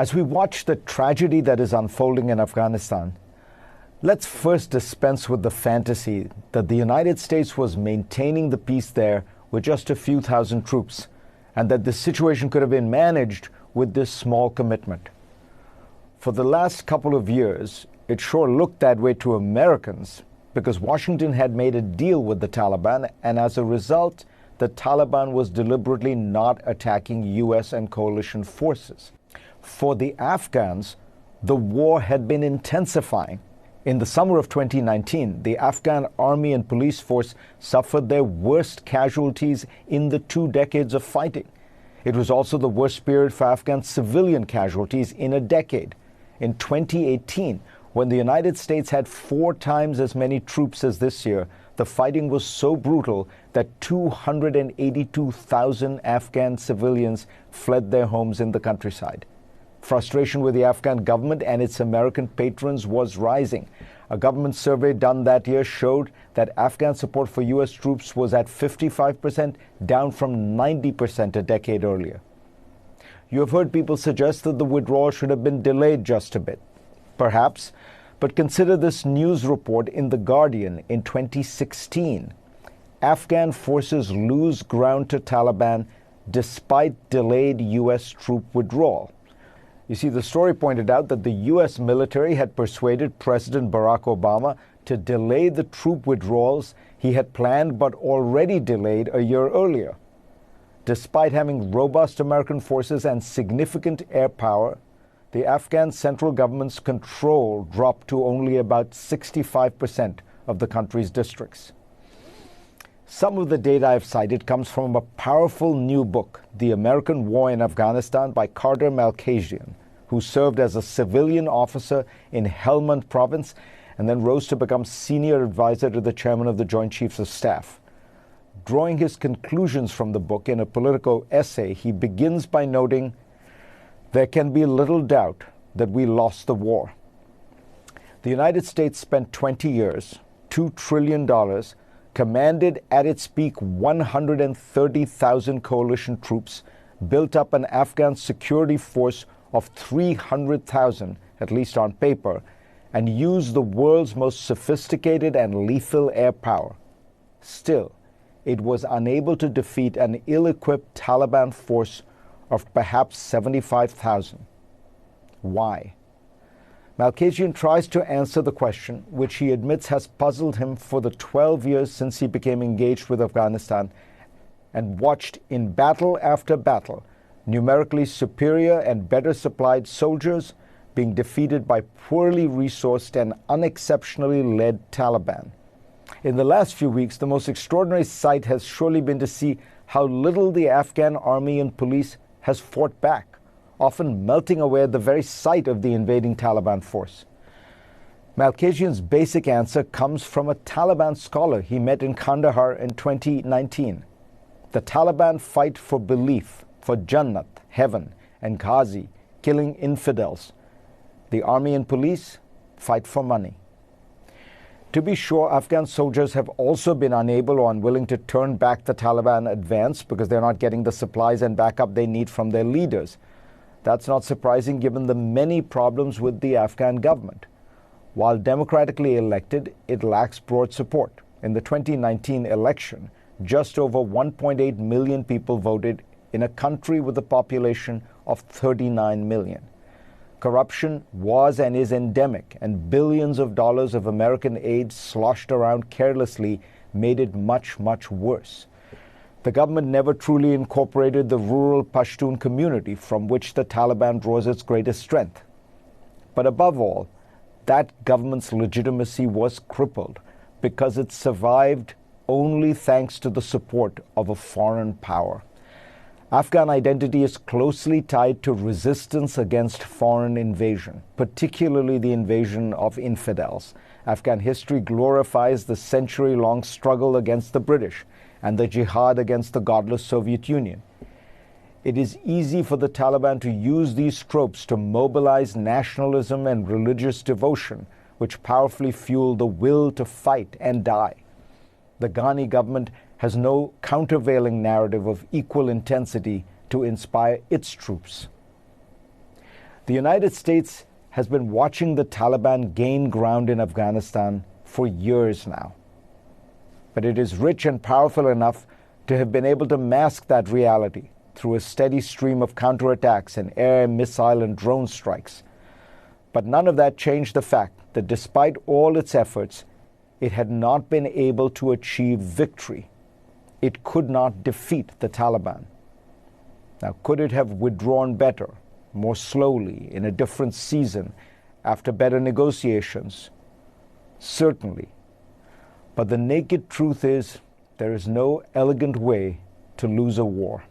As we watch the tragedy that is unfolding in Afghanistan, let's first dispense with the fantasy that the United States was maintaining the peace there with just a few thousand troops, and that the situation could have been managed with this small commitment. For the last couple of years, it sure looked that way to Americans because Washington had made a deal with the Taliban, and as a result, the Taliban was deliberately not attacking US and coalition forces. For the Afghans, the war had been intensifying. In the summer of 2019, the Afghan army and police force suffered their worst casualties in the 2 decades of fighting. It was also the worst period for Afghan civilian casualties in a decade. In 2018, when the United States had 4 times as many troops as this year, the fighting was so brutal that 282,000 Afghan civilians fled their homes in the countryside. Frustration with the Afghan government and its American patrons was rising. A government survey done that year showed that Afghan support for U.S. troops was at 55%, down from 90% a decade earlier. You have heard people suggest that the withdrawal should have been delayed just a bit. Perhaps, but consider this news report in The Guardian in 2016. Afghan forces lose ground to Taliban despite delayed U.S. troop withdrawal. You see, the story pointed out that the U.S. military had persuaded President Barack Obama to delay the troop withdrawals he had planned but already delayed a year earlier. Despite having robust American forces and significant air power, the Afghan central government's control dropped to only about 65% of the country's districts. Some of the data I've cited comes from a powerful new book, The American War in Afghanistan by Carter Malkasian, who served as a civilian officer in Helmand province and then rose to become senior advisor to the chairman of the Joint Chiefs of Staff. Drawing his conclusions from the book in a Politico essay, he begins by noting, "There can be little doubt that we lost the war. The United States spent 20 years, $2 trillion, commanded at its peak 130,000 coalition troops, built up an Afghan security force of 300,000, at least on paper, and used the world's most sophisticated and lethal air power. Still, it was unable to defeat an ill-equipped Taliban force of perhaps 75,000. Why?" Malkasian tries to answer the question, which he admits has puzzled him for the 12 years since he became engaged with Afghanistan and watched in battle after battle numerically superior and better supplied soldiers being defeated by poorly resourced and unexceptionally led Taliban. In the last few weeks, the most extraordinary sight has surely been to see how little the Afghan army and police has fought back, often melting away at the very sight of the invading Taliban force. Malkasian's basic answer comes from a Taliban scholar he met in Kandahar in 2019. The Taliban fight for belief, for Jannat, heaven, and Ghazi, killing infidels. The army and police fight for money. To be sure, Afghan soldiers have also been unable or unwilling to turn back the Taliban advance because they're not getting the supplies and backup they need from their leaders. That's not surprising given the many problems with the Afghan government. While democratically elected, it lacks broad support. In the 2019 election, just over 1.8 million people voted in a country with a population of 39 million. Corruption was and is endemic, and billions of dollars of American aid sloshed around carelessly made it much, much worse. The government never truly incorporated the rural Pashtun community from which the Taliban draws its greatest strength. But above all, that government's legitimacy was crippled because it survived only thanks to the support of a foreign power. Afghan identity is closely tied to resistance against foreign invasion, particularly the invasion of infidels. Afghan history glorifies the century-long struggle against the British and the jihad against the godless Soviet Union. It is easy for the Taliban to use these tropes to mobilize nationalism and religious devotion, which powerfully fuel the will to fight and die. The Ghani government has no countervailing narrative of equal intensity to inspire its troops. The United States has been watching the Taliban gain ground in Afghanistan for years now. But it is rich and powerful enough to have been able to mask that reality through a steady stream of counterattacks and air, missile, and drone strikes. But none of that changed the fact that despite all its efforts, it had not been able to achieve victory. It could not defeat the Taliban. Now, could it have withdrawn better, more slowly, in a different season, after better negotiations? Certainly. But the naked truth is, there is no elegant way to lose a war.